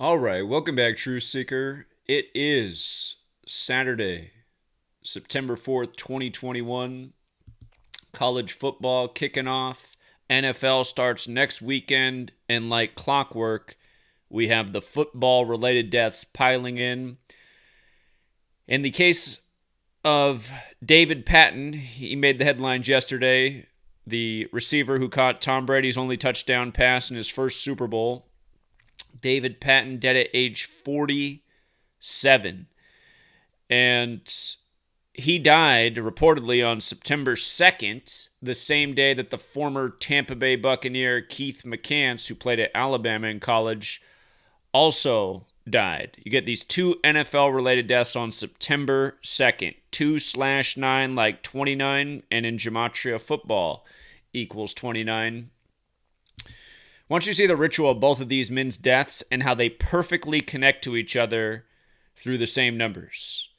All right, welcome back, Truth Seeker. It is Saturday, September 4th, 2021. College football kicking off. NFL starts next weekend, and like clockwork, we have the football related deaths piling in. In the case of David Patton, he made the headlines yesterday. The receiver who caught Tom Brady's only touchdown pass in his first Super Bowl. David Patton dead at age 47. And he died reportedly on September 2nd, the same day that the former Tampa Bay Buccaneer Keith McCants, who played at Alabama in college, also died. You get these two NFL-related deaths on September 2nd. 2/9 like 29, and in Gematria football equals 29. Once you see the ritual of both of these men's deaths and how they perfectly connect to each other through the same numbers.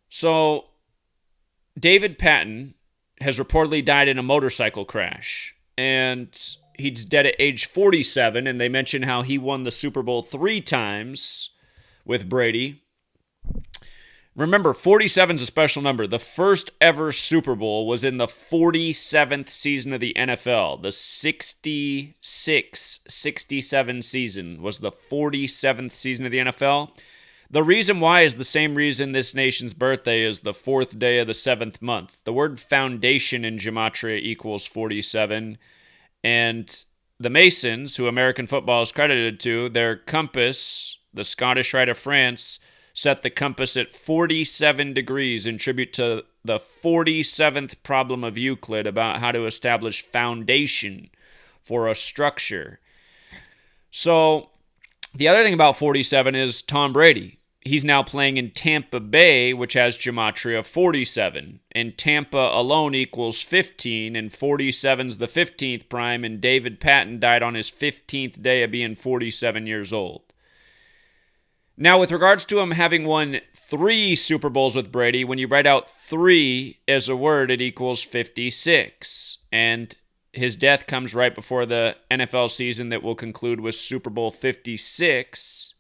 So, David Patton has reportedly died in a motorcycle crash, and he's dead at age 47, and they mention how he won the Super Bowl 3 times with Brady. Remember, 47 is a special number. The first ever Super Bowl was in the 47th season of the NFL. The 66-67 season was the 47th season of the NFL. The reason why is the same reason this nation's birthday is the 4th day of the 7th month. The word foundation in Gematria equals 47. And the Masons, who American football is credited to, their compass, the Scottish Rite of France, set the compass at 47 degrees in tribute to the 47th problem of Euclid about how to establish foundation for a structure. So, the other thing about 47 is Tom Brady. He's now playing in Tampa Bay, which has Gematria 47. And Tampa alone equals 15, and 47's the 15th prime, and David Patton died on his 15th day of being 47 years old. Now, with regards to him having won 3 Super Bowls with Brady, when you write out 3 as a word, it equals 56. And his death comes right before the NFL season that will conclude with Super Bowl 56.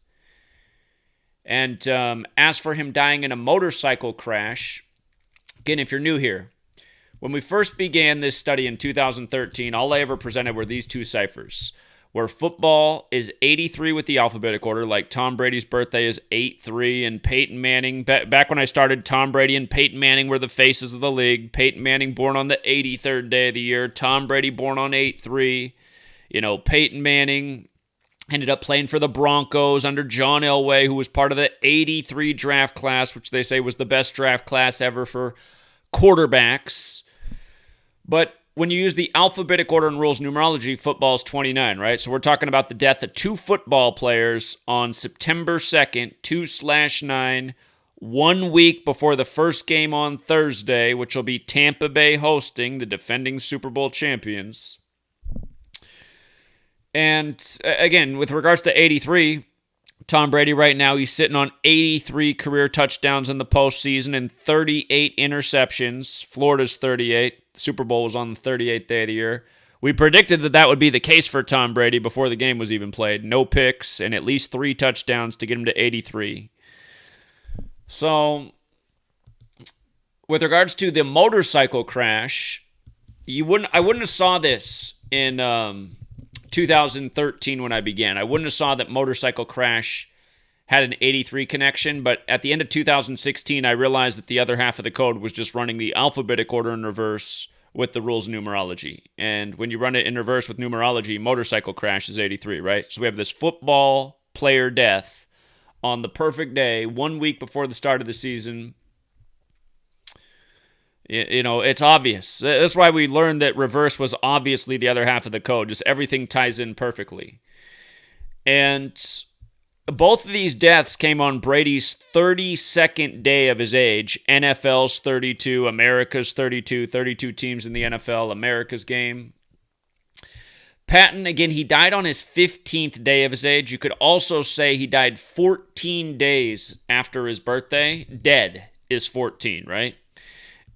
And as for him dying in a motorcycle crash, again, if you're new here, when we first began this study in 2013, all I ever presented were these two ciphers, where football is 83 with the alphabetic order, like Tom Brady's birthday is 8-3, and Peyton Manning, back when I started, Tom Brady and Peyton Manning were the faces of the league. Peyton Manning born on the 83rd day of the year, Tom Brady born on 8-3. Peyton Manning ended up playing for the Broncos under John Elway, who was part of the 83 draft class, which they say was the best draft class ever for quarterbacks. But when you use the alphabetic order and rules numerology, football is 29, right? So we're talking about the death of 2 football players on September 2nd, 2/9, 1 week before the first game on Thursday, which will be Tampa Bay hosting the defending Super Bowl champions. And again, with regards to 83, Tom Brady right now, he's sitting on 83 career touchdowns in the postseason and 38 interceptions. Florida's 38. Super Bowl was on the 38th day of the year. We predicted that would be the case for Tom Brady before the game was even played. No picks and at least 3 touchdowns to get him to 83. So, with regards to the motorcycle crash, I wouldn't have saw this in 2013 when I began. I wouldn't have saw that motorcycle crash had an 83 connection, but at the end of 2016, I realized that the other half of the code was just running the alphabetic order in reverse with the rules of numerology. And when you run it in reverse with numerology, motorcycle crash is 83, right? So we have this football player death on the perfect day, 1 week before the start of the season. It's obvious. That's why we learned that reverse was obviously the other half of the code. Just everything ties in perfectly. And both of these deaths came on Brady's 32nd day of his age. NFL's 32, America's 32, 32 teams in the NFL, America's game. Patton, again, he died on his 15th day of his age. You could also say he died 14 days after his birthday. Dead is 14, right?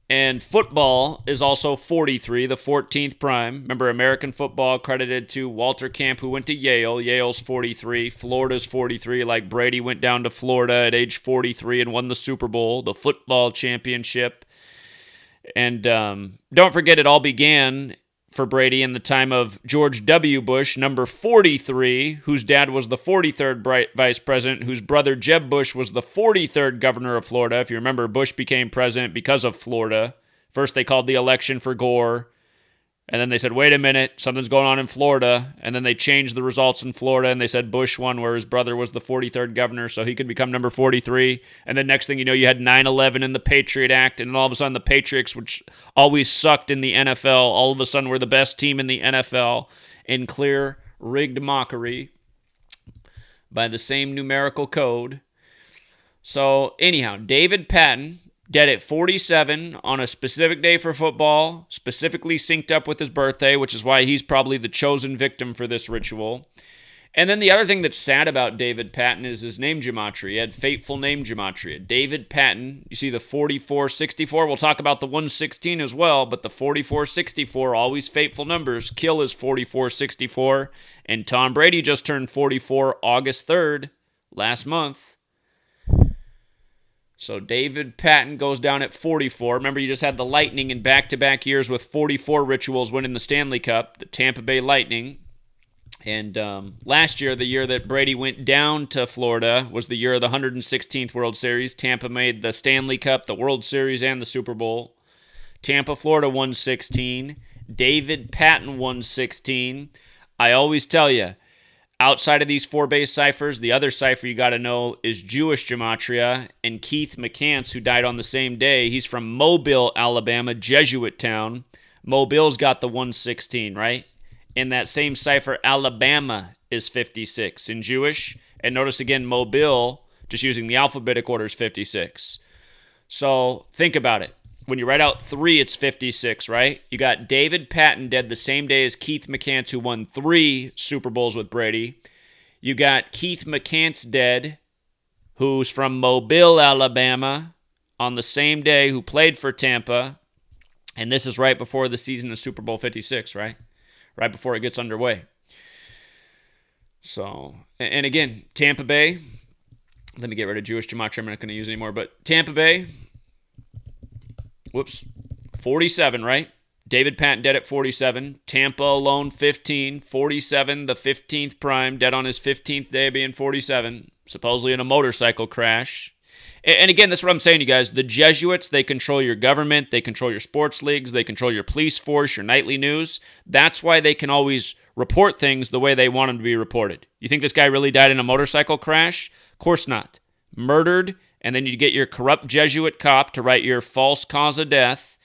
And football is also 43, the 14th prime. Remember, American football credited to Walter Camp, who went to Yale. Yale's 43. Florida's 43, like Brady went down to Florida at age 43 and won the Super Bowl, the football championship. And don't forget, it all began for Brady in the time of George W. Bush, number 43, whose dad was the 43rd vice president, whose brother Jeb Bush was the 43rd governor of Florida. If you remember, Bush became president because of Florida. First, they called the election for Gore. And then they said, wait a minute, something's going on in Florida. And then they changed the results in Florida, and they said Bush won, where his brother was the 43rd governor, so he could become number 43. And then next thing you know, you had 9/11 and the Patriot Act, and then all of a sudden the Patriots, which always sucked in the NFL, all of a sudden were the best team in the NFL in clear, rigged mockery by the same numerical code. So anyhow, David Patton, dead at 47 on a specific day for football, specifically synced up with his birthday, which is why he's probably the chosen victim for this ritual. And then the other thing that's sad about David Patton is his name gematria. He had fateful name gematria. David Patton, you see the 4464. We'll talk about the 116 as well, but the 4464, always fateful numbers. Kill is 4464. And Tom Brady just turned 44 August 3rd, last month. So David Patton goes down at 44. Remember, you just had the Lightning in back-to-back years with 44 rituals winning the Stanley Cup, the Tampa Bay Lightning. And last year, the year that Brady went down to Florida, was the year of the 116th World Series. Tampa made the Stanley Cup, the World Series, and the Super Bowl. Tampa, Florida won 16. David Patton won 16. I always tell you, outside of these four base ciphers, the other cipher you got to know is Jewish gematria. And Keith McCants, who died on the same day, he's from Mobile, Alabama, Jesuit town. Mobile's got the 116, right? In that same cipher, Alabama is 56 in Jewish. And notice again, Mobile, just using the alphabetic order, is 56. So think about it. When you write out 3, it's 56, right? You got David Patton dead the same day as Keith McCants, who won 3 Super Bowls with Brady. You got Keith McCants dead, who's from Mobile, Alabama, on the same day, who played for Tampa. And this is right before the season of Super Bowl 56, right? Right before it gets underway. So, and again, Tampa Bay. Let me get rid of Jewish gematria. I'm not going to use anymore. But Tampa Bay, 47, right? David Patton dead at 47. Tampa alone, 15. 47, the 15th prime, dead on his 15th day of being 47, supposedly in a motorcycle crash. And again, that's what I'm saying, you guys. The Jesuits, they control your government, they control your sports leagues, they control your police force, your nightly news. That's why they can always report things the way they want them to be reported. You think this guy really died in a motorcycle crash? Of course not. Murdered, and then you get your corrupt Jesuit cop to write your false cause of death.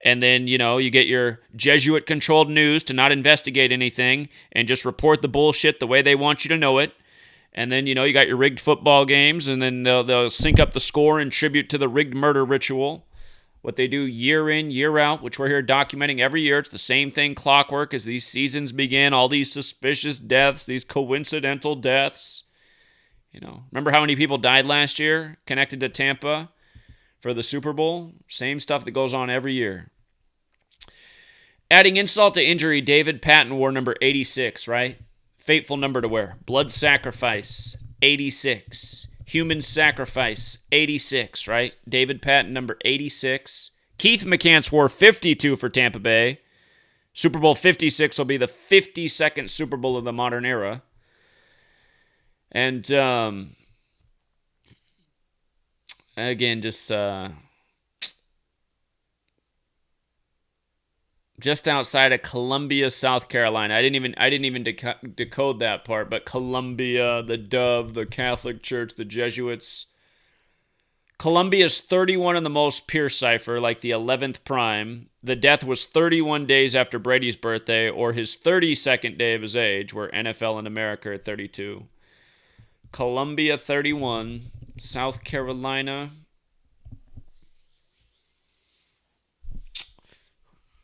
And then, you get your Jesuit-controlled news to not investigate anything and just report the bullshit the way they want you to know it. And then, you got your rigged football games, and then they'll sync up the score in tribute to the rigged murder ritual. What they do year in, year out, which we're here documenting every year. It's the same thing, clockwork, as these seasons begin. All these suspicious deaths, these coincidental deaths. Remember how many people died last year connected to Tampa for the Super Bowl? Same stuff that goes on every year. Adding insult to injury, David Patton wore number 86, right? Fateful number to wear. Blood sacrifice, 86. Human sacrifice, 86, right? David Patton, number 86. Keith McCants wore 52 for Tampa Bay. Super Bowl 56 will be the 52nd Super Bowl of the modern era. And, again, just outside of Columbia, South Carolina. I didn't even decode that part, but Columbia, the Dove, the Catholic Church, the Jesuits. Columbia is 31 in the most pure cipher, like the 11th prime. The death was 31 days after Brady's birthday, or his 32nd day of his age, where NFL and America are 32. Columbia, 31. South Carolina.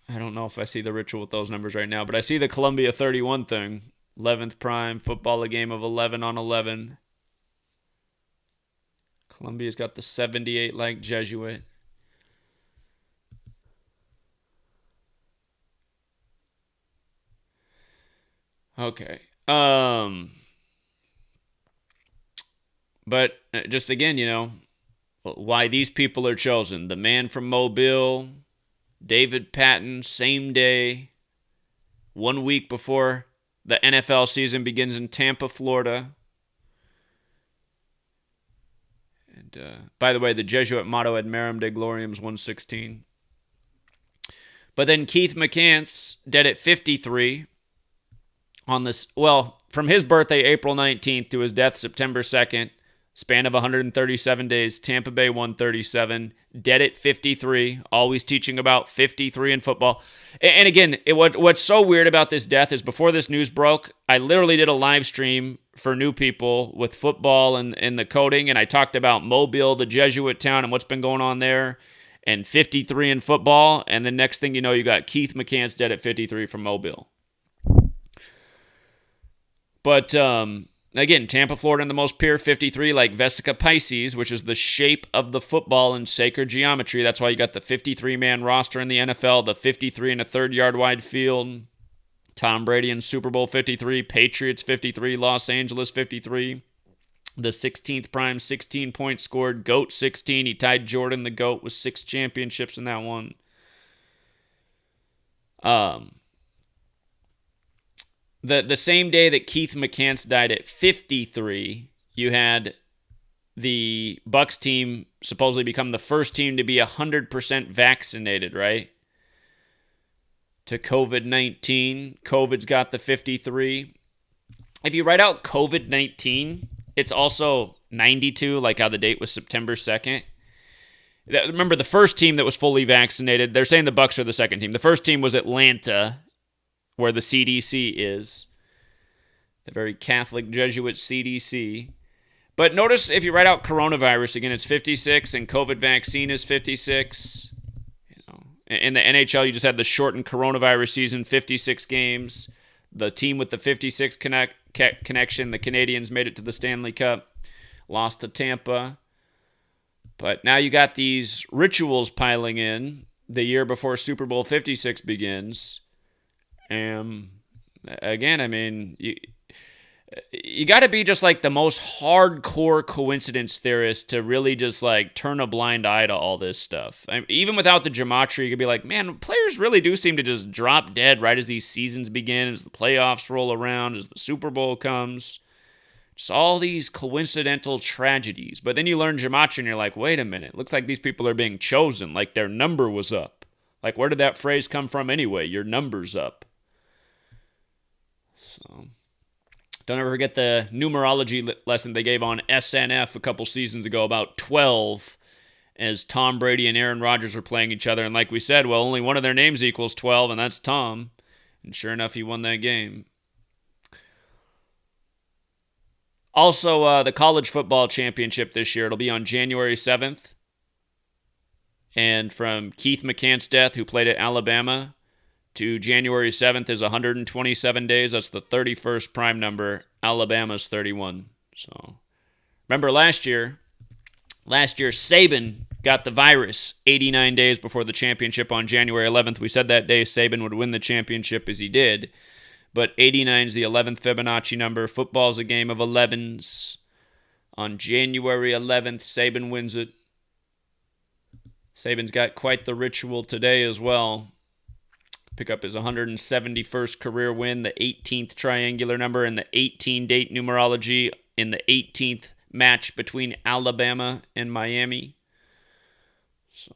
I don't know if I see the ritual with those numbers right now, but I see the Columbia 31 thing. 11th prime, football, a game of 11 on 11. Columbia's got the 78 like Jesuit. Okay. But just again, why these people are chosen. The man from Mobile, David Patton, same day, 1 week before the NFL season begins in Tampa, Florida. And by the way, the Jesuit motto ad Merum de Gloriam is 116. But then Keith McCants, dead at 53, on this, well, from his birthday, April 19th, to his death, September 2nd, span of 137 days, Tampa Bay 137, dead at 53, always teaching about 53 in football. And again, what's so weird about this death is before this news broke, I literally did a live stream for new people with football and the coding, and I talked about Mobile, the Jesuit town, and what's been going on there, and 53 in football, and the next thing you know, you got Keith McCants dead at 53 from Mobile. But again, Tampa, Florida in the most pure 53, like Vesica Pisces, which is the shape of the football in sacred geometry. That's why you got the 53-man roster in the NFL, the 53 in a third-yard wide field. Tom Brady in Super Bowl 53, Patriots 53, Los Angeles 53. The 16th prime, 16 points scored, GOAT 16. He tied Jordan, the GOAT, with 6 championships in that one. The same day that Keith McCants died at 53, you had the Bucs team supposedly become the first team to be 100% vaccinated, right? To COVID-19. COVID's got the 53. If you write out COVID-19, it's also 92, like how the date was September 2nd. Remember, the first team that was fully vaccinated, they're saying the Bucs are the second team. The first team was Atlanta, where the CDC is. The very Catholic Jesuit CDC. But notice if you write out coronavirus, again, it's 56, and COVID vaccine is 56. In the NHL, you just had the shortened coronavirus season, 56 games. The team with the 56 connection, the Canadians made it to the Stanley Cup, lost to Tampa. But now you got these rituals piling in the year before Super Bowl 56 begins. And again, I mean, you got to be just like the most hardcore coincidence theorist to really just like turn a blind eye to all this stuff. I mean, even without the gematria, you could be like, man, players really do seem to just drop dead right as these seasons begin, as the playoffs roll around, as the Super Bowl comes. Just all these coincidental tragedies. But then you learn gematria and you're like, wait a minute, looks like these people are being chosen, like their number was up. Like, where did that phrase come from anyway? Your number's up. So, don't ever forget the numerology lesson they gave on SNF a couple seasons ago about 12, as Tom Brady and Aaron Rodgers were playing each other. And like we said, well, only one of their names equals 12, and that's Tom. And sure enough, he won that game. Also, the college football championship this year, it'll be on January 7th. And from Keith McCants' death, who played at Alabama, to January 7th is 127 days. That's the 31st prime number. Alabama's 31. So, remember last year Saban got the virus 89 days before the championship on January 11th. We said that day Saban would win the championship, as he did. But 89 is the 11th Fibonacci number. Football's a game of 11s. On January 11th, Saban wins it. Saban's got quite the ritual today as well. Pick up his 171st career win, the 18th triangular number, and the 18-date numerology in the 18th match between Alabama and Miami. So,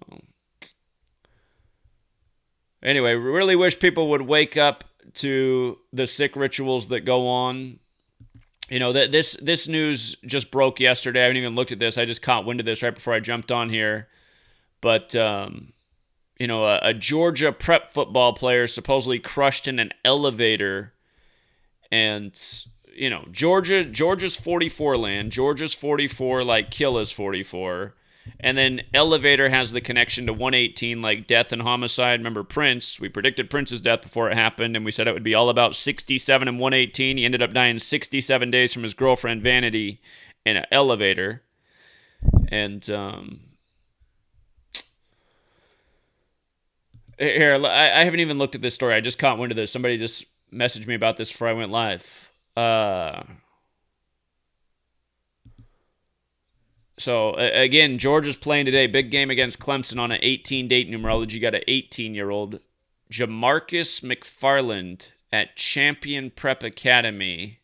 anyway, really wish people would wake up to the sick rituals that go on. You know, this news just broke yesterday. I haven't even looked at this. I just caught wind of this right before I jumped on here. But, you know, a Georgia prep football player supposedly crushed in an elevator. And, you know, Georgia's 44 land. Georgia's 44 like Kill is 44. And then elevator has the connection to 118 like death and homicide. Remember Prince? We predicted Prince's death before it happened, and we said it would be all about 67 and 118. He ended up dying 67 days from his girlfriend Vanity in an elevator. And, here, I haven't even looked at this story. I just caught wind of this. Somebody just messaged me about this before I went live. So again, Georgia's playing today. Big game against Clemson on an 18 date numerology. You got an 18-year-old Jamarcus McFarland at Champion Prep Academy,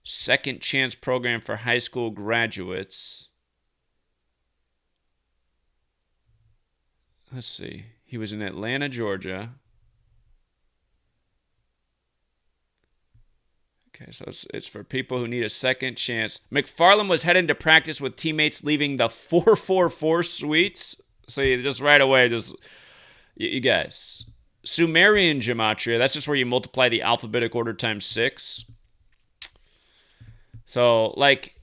second chance program for high school graduates. Let's see. He was in Atlanta, Georgia. Okay, so it's for people who need a second chance. McFarland was heading to practice with teammates leaving the 444 suites. So you just right away, you guys. Sumerian Gematria, that's just where you multiply the alphabetic order times 6. So, like,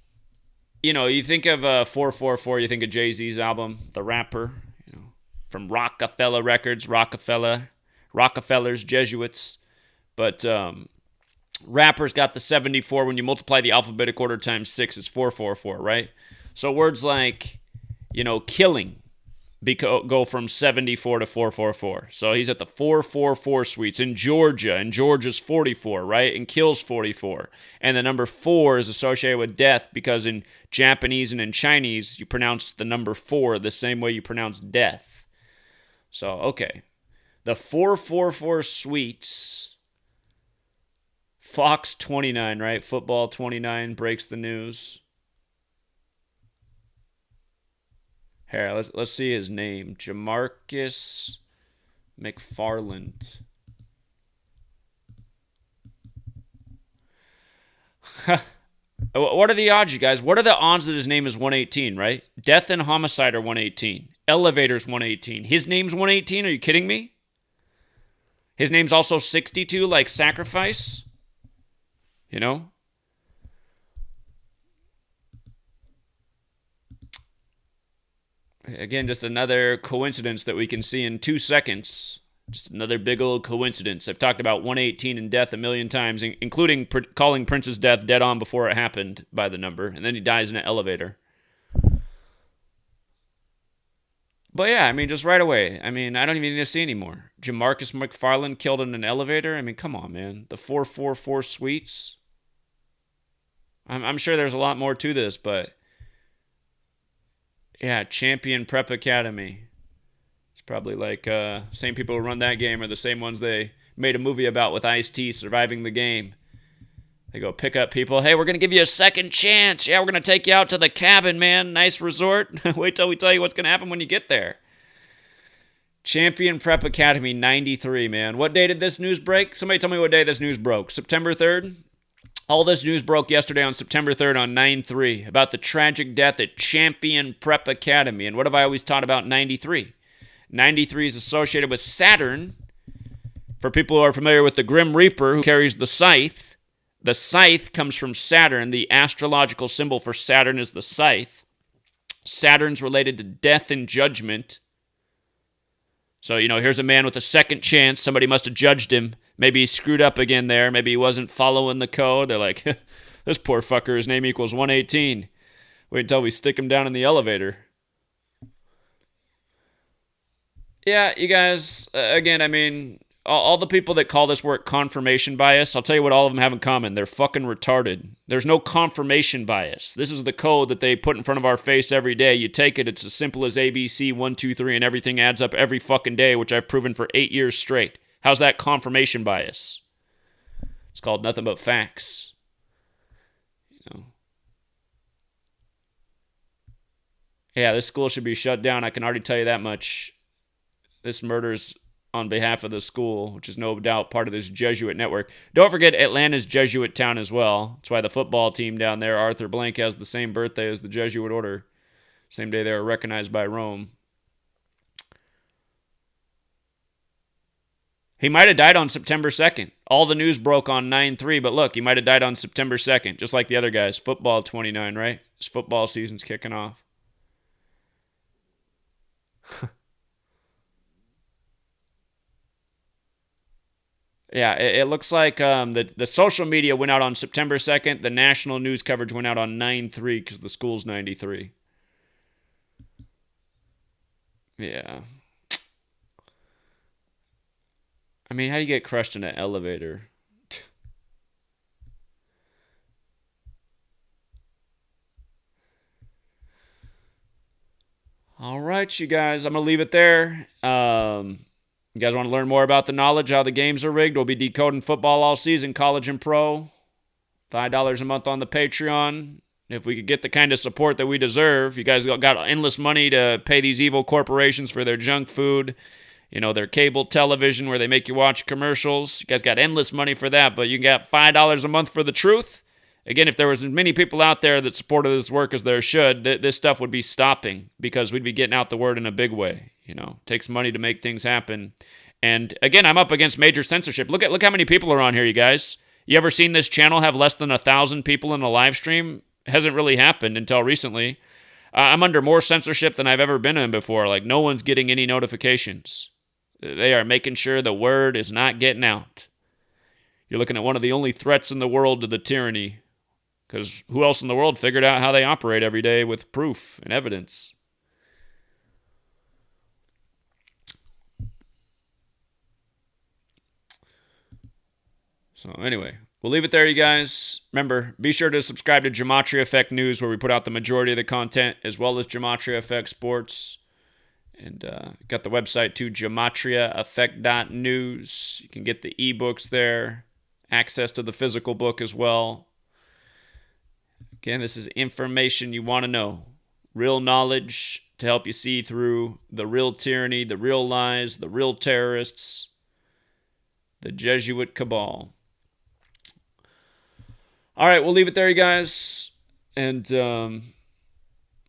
you know, you think of 444, you think of Jay-Z's album, The Rapper, you know, from Rockefeller Records, Rockefellers, Jesuits. But Rapper's got the 74. When you multiply the alphabetic order times 6, it's 444, right? So words like, you know, killing go from 74 to 444. So he's at the 444 suites in Georgia, and Georgia's 44, right? And kill's 44. And the number 4 is associated with death because in Japanese and in Chinese, you pronounce the number 4 the same way you pronounce death. So, okay. The 444 suites. Fox 29, right? Football 29 breaks the news. Here, let's see his name. Jamarcus McFarland. What are the odds, you guys? What are the odds that his name is 118, right? Death and homicide are 118. Elevator's 118. His name's 118? Are you kidding me? His name's also 62, like sacrifice? You know? Again, just another coincidence that we can see in 2 seconds. Just another big old coincidence. I've talked about 118 and death a million times, including calling Prince's death dead on before it happened by the number. And then he dies in an elevator. But yeah, I mean, just right away. I mean, I don't even need to see anymore. Jamarcus McFarland killed in an elevator. I mean, come on, man. The 444 suites. I'm sure there's a lot more to this, but yeah, Champion Prep Academy. It's probably like same people who run that game are the same ones they made a movie about with Ice-T surviving the game. They go pick up people. Hey, we're going to give you a second chance. Yeah, we're going to take you out to the cabin, man. Nice resort. Wait till we tell you what's going to happen when you get there. Champion Prep Academy 93, man. What day did this news break? Somebody tell me what day this news broke. September 3rd? All this news broke yesterday on September 3rd on 9/3 about the tragic death at Champion Prep Academy. And what have I always taught about 93? 93 is associated with Saturn. For people who are familiar with the Grim Reaper who carries the scythe comes from Saturn. The astrological symbol for Saturn is the scythe. Saturn's related to death and judgment. So, you know, here's a man with a second chance. Somebody must have judged him. Maybe he screwed up again there. Maybe he wasn't following the code. They're like, this poor fucker, his name equals 118. Wait until we stick him down in the elevator. Yeah, you guys, again, I mean, all the people that call this work confirmation bias, I'll tell you what all of them have in common. They're fucking retarded. There's no confirmation bias. This is the code that they put in front of our face every day. You take it, it's as simple as ABC, 1, 2, 3, and everything adds up every fucking day, which I've proven for 8 years straight. How's that confirmation bias? It's called nothing but facts. You know. Yeah, this school should be shut down. I can already tell you that much. This murder's on behalf of the school, which is no doubt part of this Jesuit network. Don't forget Atlanta's Jesuit town as well. That's why the football team down there, Arthur Blank, has the same birthday as the Jesuit order. Same day they were recognized by Rome. He might have died on September 2nd. All the news broke on 9/3, but look, he might have died on September 2nd, just like the other guys. Football 29, right? This football season's kicking off. Yeah, it looks like the social media went out on September 2nd. The national news coverage went out on 9/3 because the school's 93. Yeah. I mean, how do you get crushed in an elevator? All right, you guys, I'm going to leave it there. You guys want to learn more about the knowledge, how the games are rigged? We'll be decoding football all season, college and pro. $5 a month on the Patreon. If we could get the kind of support that we deserve, you guys got endless money to pay these evil corporations for their junk food, their cable television where they make you watch commercials. You guys got endless money for that, but you got $5 a month for the truth. Again, if there was as many people out there that supported this work as there should, this stuff would be stopping because we'd be getting out the word in a big way. It takes money to make things happen. And again, I'm up against major censorship. Look how many people are on here, you guys. You ever seen this channel have less than 1,000 people in a live stream? It hasn't really happened until recently. I'm under more censorship than I've ever been in before. Like, no one's getting any notifications. They are making sure the word is not getting out. You're looking at one of the only threats in the world to the tyranny. Because who else in the world figured out how they operate every day with proof and evidence? So anyway, we'll leave it there, you guys. Remember, be sure to subscribe to Gematria Effect News, where we put out the majority of the content, as well as Gematria Effect Sports. And got the website too, gematriaeffect.news. You can get the ebooks there, access to the physical book as well. Again, this is information you want to know. Real knowledge to help you see through the real tyranny, the real lies, the real terrorists, the Jesuit cabal. All right, we'll leave it there, you guys. And